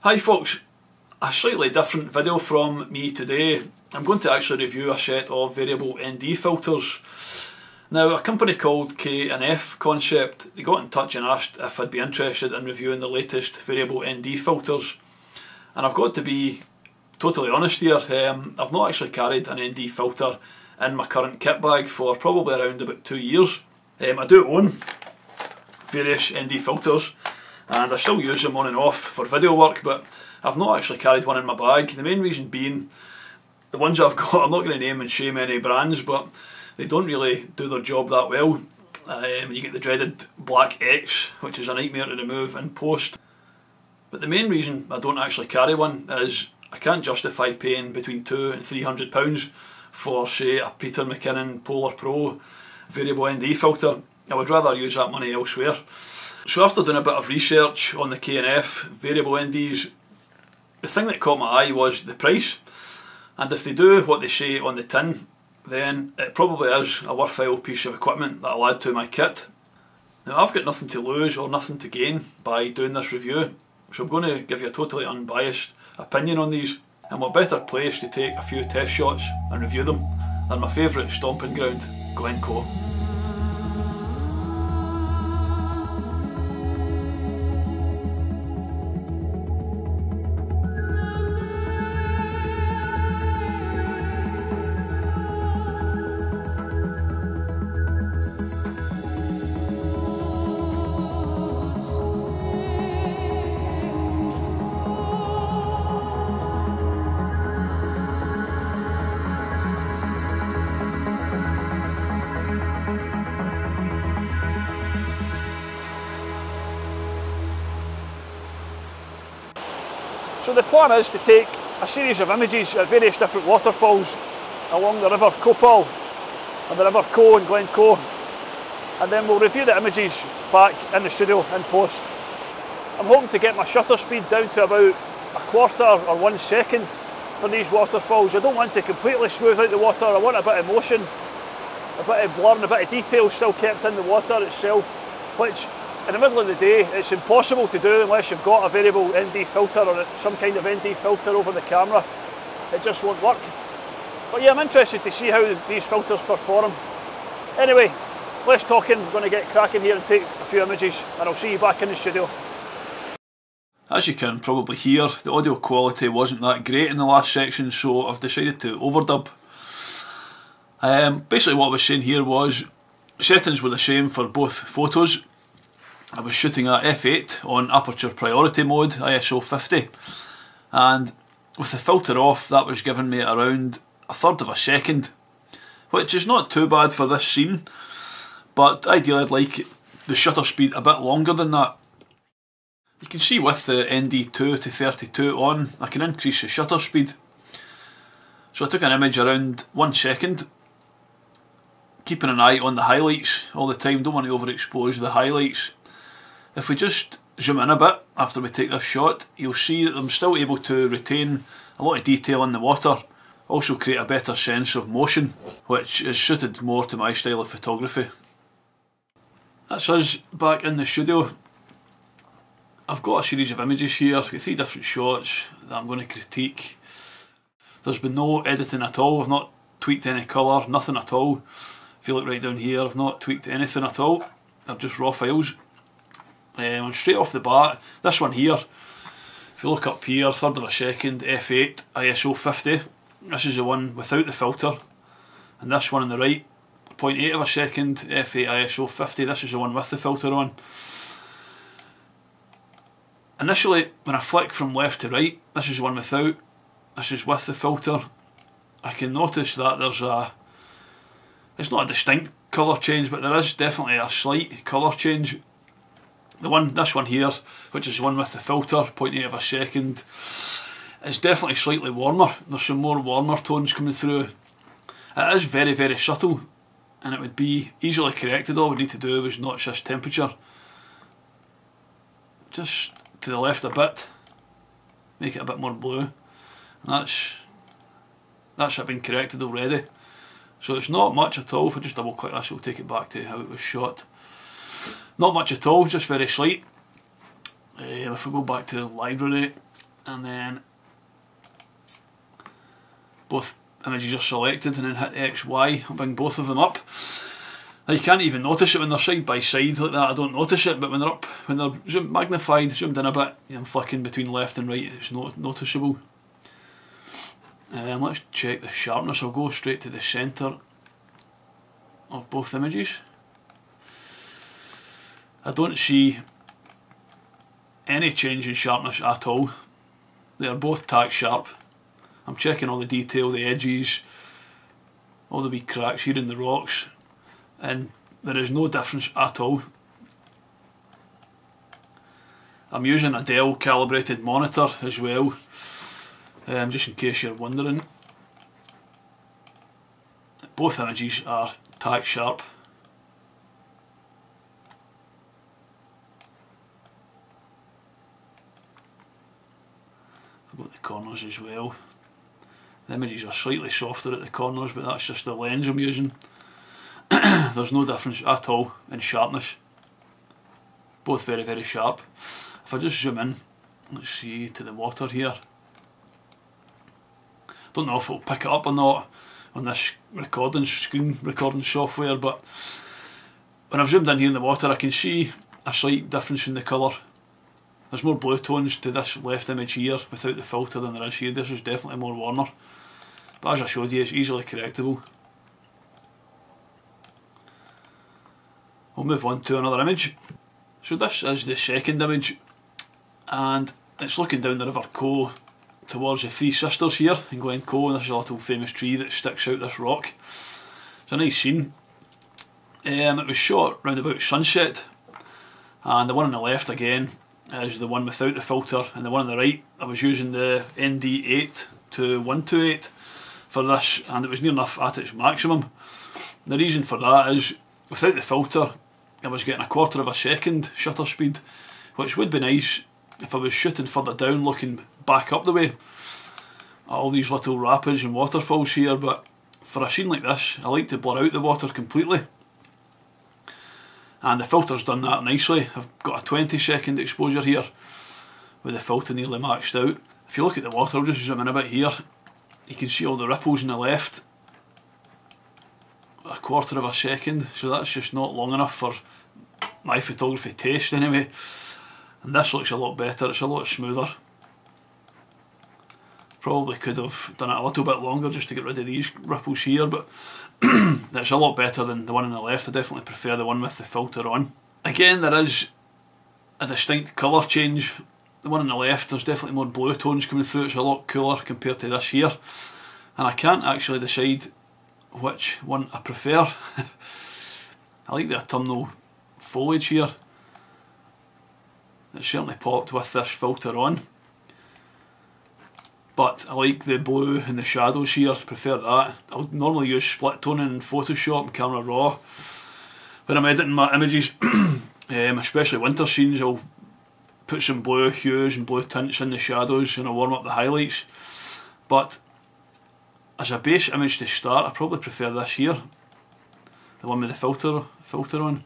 Hi folks, a slightly different video from me today. I'm going to actually review a set of variable ND filters. Now, a company called K&F Concept, they got in touch and asked if I'd be interested in reviewing the latest variable ND filters. And I've got to be totally honest here, I've not actually carried an ND filter in my current kit bag for probably around about 2 years. I do own various ND filters and I still use them on and off for video work, but I've not actually carried one in my bag. The main reason being, the ones I've got, I'm not going to name and shame any brands, but they don't really do their job that well. You get the dreaded black X, which is a nightmare to remove in post. But the main reason I don't actually carry one is I can't justify paying between £200 and £300 for, say, a Peter McKinnon Polar Pro variable ND filter. I would rather use that money elsewhere. So after doing a bit of research on the K&F variable NDs, the thing that caught my eye was the price. And if they do what they say on the tin, then it probably is a worthwhile piece of equipment that I'll add to my kit. Now, I've got nothing to lose or nothing to gain by doing this review, so I'm going to give you a totally unbiased opinion on these. And what better place to take a few test shots and review them than my favourite stomping ground, Glencoe. So the plan is to take a series of images at various different waterfalls along the River Copal and the River Coe in Glencoe, and then we'll review the images back in the studio in post. I'm hoping to get my shutter speed down to about a quarter or 1 second for these waterfalls. I don't want to completely smooth out the water, I want a bit of motion, a bit of blur and a bit of detail still kept in the water itself, which in the middle of the day it's impossible to do unless you've got a variable ND filter or some kind of ND filter over the camera. It just won't work. But yeah, I'm interested to see how these filters perform. Anyway, less talking, I'm going to get cracking here and take a few images, and I'll see you back in the studio. As you can probably hear, the audio quality wasn't that great in the last section, so I've decided to overdub. Basically what I was saying here was, settings were the same for both photos. I was shooting at f8 on aperture priority mode, ISO 50, and with the filter off that was giving me around 1/3 of a second, which is not too bad for this scene, but ideally I'd like the shutter speed a bit longer than that. You can see with the ND2 to 32 on, I can increase the shutter speed. So I took an image around 1 second, keeping an eye on the highlights all the time, don't want to overexpose the highlights. If we just zoom in a bit after we take this shot, you'll see that I'm still able to retain a lot of detail in the water, also create a better sense of motion, which is suited more to my style of photography. That's us back in the studio. I've got a series of images here, I've got 3 different shots that I'm going to critique. There's been no editing at all, I've not tweaked any colour, nothing at all. If you look right down here, I've not tweaked anything at all, they're just raw files. And straight off the bat, this one here, if you look up here, 1/3 of a second, f8, ISO 50, this is the one without the filter, and this one on the right, 0.8 of a second, f8, ISO 50, this is the one with the filter on. Initially, when I flick from left to right, this is the one without, this is with the filter. I can notice that there's it's not a distinct colour change, but there is definitely a slight colour change. This one here, which is the one with the filter, 0.8 of a second, is definitely slightly warmer. There's some more warmer tones coming through. It is very, very subtle, and it would be easily corrected. All we need to do is notch this temperature just to the left a bit, make it a bit more blue, and that's been corrected already. So it's not much at all. If I just double click this, it'll take it back to how it was shot. Not much at all, just very slight. If we go back to the library and then both images are selected, and then hit X, Y, I'll bring both of them up. Now you can't even notice it when they're side by side like that, I don't notice it, but when they're up, when they're magnified, zoomed in a bit, I'm flicking between left and right, it's noticeable. Let's check the sharpness. I'll go straight to the centre of both images. I don't see any change in sharpness at all. They are both tack sharp. I'm checking all the detail, the edges, all the wee cracks here in the rocks, and there is no difference at all. I'm using a Dell calibrated monitor as well, just in case you're wondering. Both images are tack sharp. I've got the corners as well. The images are slightly softer at the corners, but that's just the lens I'm using. There's no difference at all in sharpness. Both very, very sharp. If I just zoom in, let's see, to the water here. Don't know if it'll pick it up or not on this screen recording software, but when I've zoomed in here in the water, I can see a slight difference in the colour. There's more blue tones to this left image here without the filter than there is here. This is definitely more warmer, but as I showed you, it's easily correctable. We'll move on to another image. So this is the second image, and it's looking down the River Coe towards the Three Sisters here in Glencoe, and this is a little famous tree that sticks out this rock. It's a nice scene. It was shot round about sunset, and the one on the left again is the one without the filter, and the one on the right, I was using the ND8-128 for this, and it was near enough at its maximum. The reason for that is, without the filter, I was getting 1/4 of a second shutter speed, which would be nice if I was shooting further down looking back up the way at all these little rapids and waterfalls here, but for a scene like this I like to blur out the water completely, and the filter's done that nicely. I've got a 20-second exposure here with the filter nearly maxed out. If you look at the water, I'll just zoom in a bit here, you can see all the ripples on the left. 1/4 of a second, so that's just not long enough for my photography taste anyway, and this looks a lot better, it's a lot smoother. Probably could have done it a little bit longer just to get rid of these ripples here, but that's a lot better than the one on the left. I definitely prefer the one with the filter on. Again, there is a distinct colour change. The one on the left, there's definitely more blue tones coming through, it's a lot cooler compared to this here, and I can't actually decide which one I prefer. I like the autumnal foliage here. It's certainly popped with this filter on, but I like the blue and the shadows here, prefer that. I would normally use split toning in Photoshop and Camera Raw when I'm editing my images, especially winter scenes. I'll put some blue hues and blue tints in the shadows and I'll warm up the highlights, but as a base image to start, I probably prefer this here, the one with the filter on.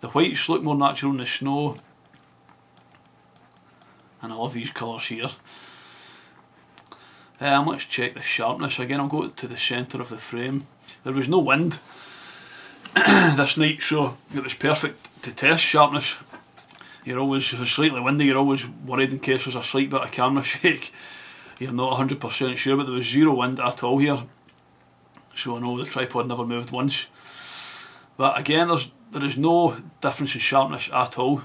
The whites look more natural in the snow, and I love these colours here. Let's check the sharpness again. I'll go to the centre of the frame. There was no wind this night, so it was perfect to test sharpness. You're always, if it's slightly windy, you're always worried in case there's a slight bit of camera shake. You're not 100% sure, but there was zero wind at all here, so I know the tripod never moved once. But again, there is no difference in sharpness at all.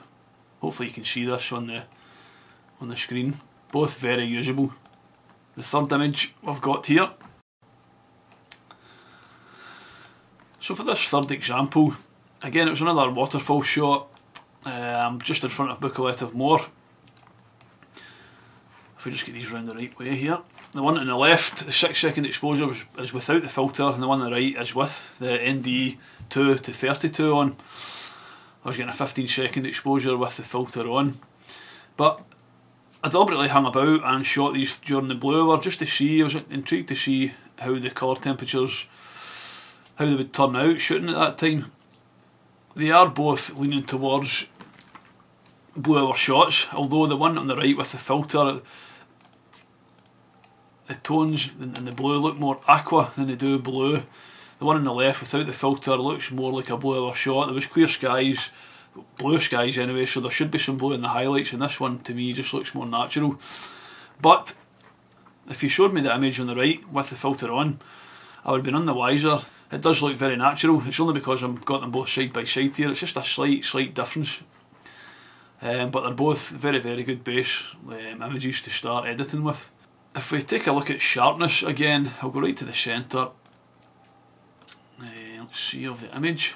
Hopefully you can see this on the screen. Both very usable. The third image I've got here. So for this third example, again it was another waterfall shot. I'm just in front of Buccleuch of Moor. If we just get these round the right way here. The one on the left, the 6-second exposure is without the filter, and the one on the right is with the ND2 to 32 on. I was getting a 15-second exposure with the filter on. But I deliberately hung about and shot these during the blue hour just to see. I was intrigued to see how the colour temperatures, how they would turn out shooting at that time. They are both leaning towards blue hour shots, although the one on the right with the filter, the tones in the blue look more aqua than they do blue. The one on the left without the filter looks more like a blue hour shot. There was clear skies, blue skies anyway, so there should be some blue in the highlights, and this one to me just looks more natural. But if you showed me the image on the right with the filter on, I would have been none the wiser. It does look very natural. It's only because I've got them both side by side here. It's just a slight difference. But they're both very good base images to start editing with. If we take a look at sharpness again, I'll go right to the centre. Let's see of the image.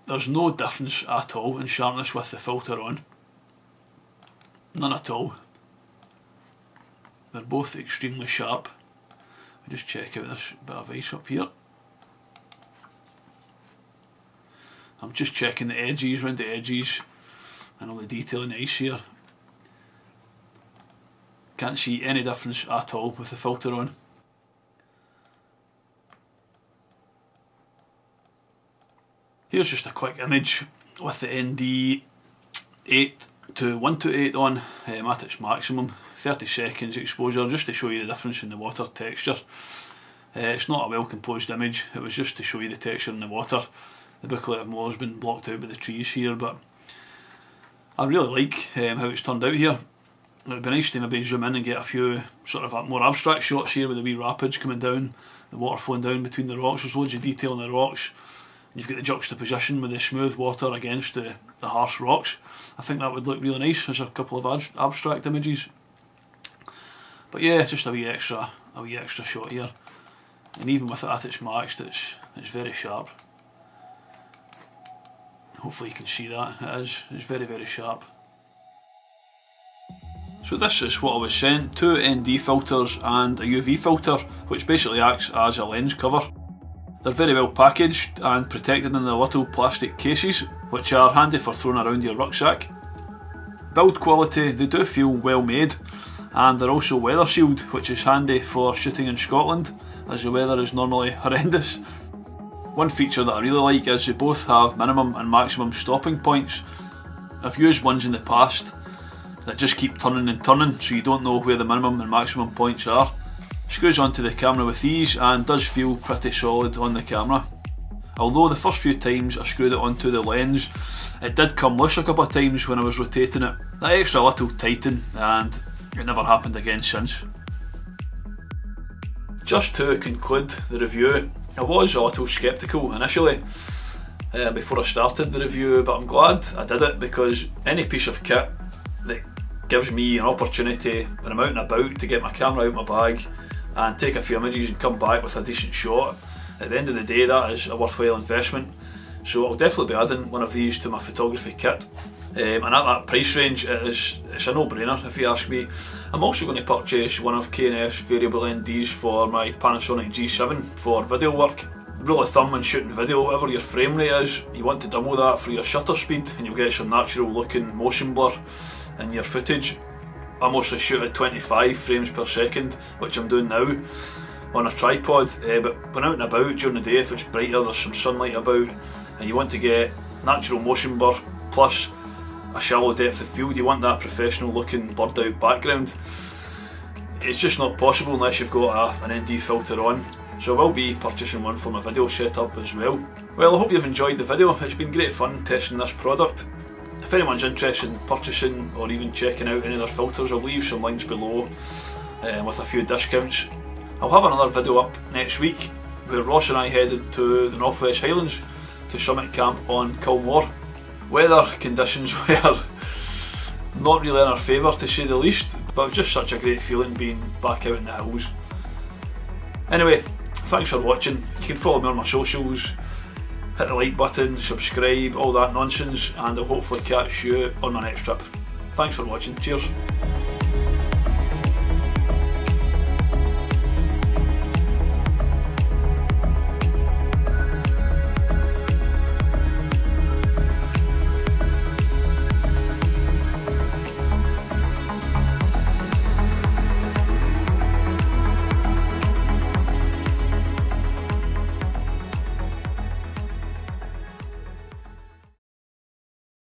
There's no difference at all in sharpness with the filter on. None at all. They're both extremely sharp. I'll just check out this bit of ice up here. I'm just checking the edges, round the edges, and all the detail in the ice here. Can't see any difference at all with the filter on. Here's just a quick image with the ND8 to 128 on at its maximum. 30 seconds exposure, just to show you the difference in the water texture. It's not a well composed image, it was just to show you the texture in the water. The booklet of more has been blocked out by the trees here, but I really like how it's turned out here. It would be nice to maybe zoom in and get a few sort of more abstract shots here with the wee rapids coming down, the water flowing down between the rocks. There's loads of detail in the rocks. And you've got the juxtaposition with the smooth water against the harsh rocks. I think that would look really nice as a couple of abstract images. But yeah, just a wee extra shot here. And even with it at its max, it's very sharp. Hopefully you can see that. It's very sharp. So this is what I was sent, 2 ND filters and a UV filter, which basically acts as a lens cover. They're very well packaged and protected in their little plastic cases, which are handy for throwing around your rucksack. Build quality, they do feel well made, and they're also weather sealed, which is handy for shooting in Scotland, as the weather is normally horrendous. One feature that I really like is they both have minimum and maximum stopping points. I've used ones in the past that just keep turning and turning, so you don't know where the minimum and maximum points are. Screws onto the camera with ease and does feel pretty solid on the camera. Although the first few times I screwed it onto the lens, it did come loose a couple of times when I was rotating it. That extra little tighten, and it never happened again since. Just to conclude the review, I was a little sceptical initially before I started the review, but I'm glad I did it, because any piece of kit that gives me an opportunity when I'm out and about to get my camera out of my bag and take a few images and come back with a decent shot, at the end of the day that is a worthwhile investment. So I'll definitely be adding one of these to my photography kit, and at that price range it's a no-brainer if you ask me. I'm also going to purchase one of K&F's variable NDs for my Panasonic G7 for video work. Rule of thumb when shooting video, whatever your frame rate is, you want to double that for your shutter speed and you'll get some natural looking motion blur in your footage. I mostly shoot at 25 frames per second, which I'm doing now on a tripod, but when out and about during the day, if it's brighter, there's some sunlight about, and you want to get natural motion blur plus a shallow depth of field, you want that professional looking blurred out background. It's just not possible unless you've got an ND filter on, so I will be purchasing one for my video setup as well. Well, I hope you've enjoyed the video. It's been great fun testing this product. If anyone's interested in purchasing or even checking out any of their filters, I'll leave some links below with a few discounts. I'll have another video up next week where Ross and I headed to the North West Highlands to summit camp on Kilmore. Weather conditions were not really in our favour to say the least, but it was just such a great feeling being back out in the hills. Anyway, thanks for watching. You can follow me on my socials, hit the like button, subscribe, all that nonsense, and I'll hopefully catch you on my next trip. Thanks for watching, cheers.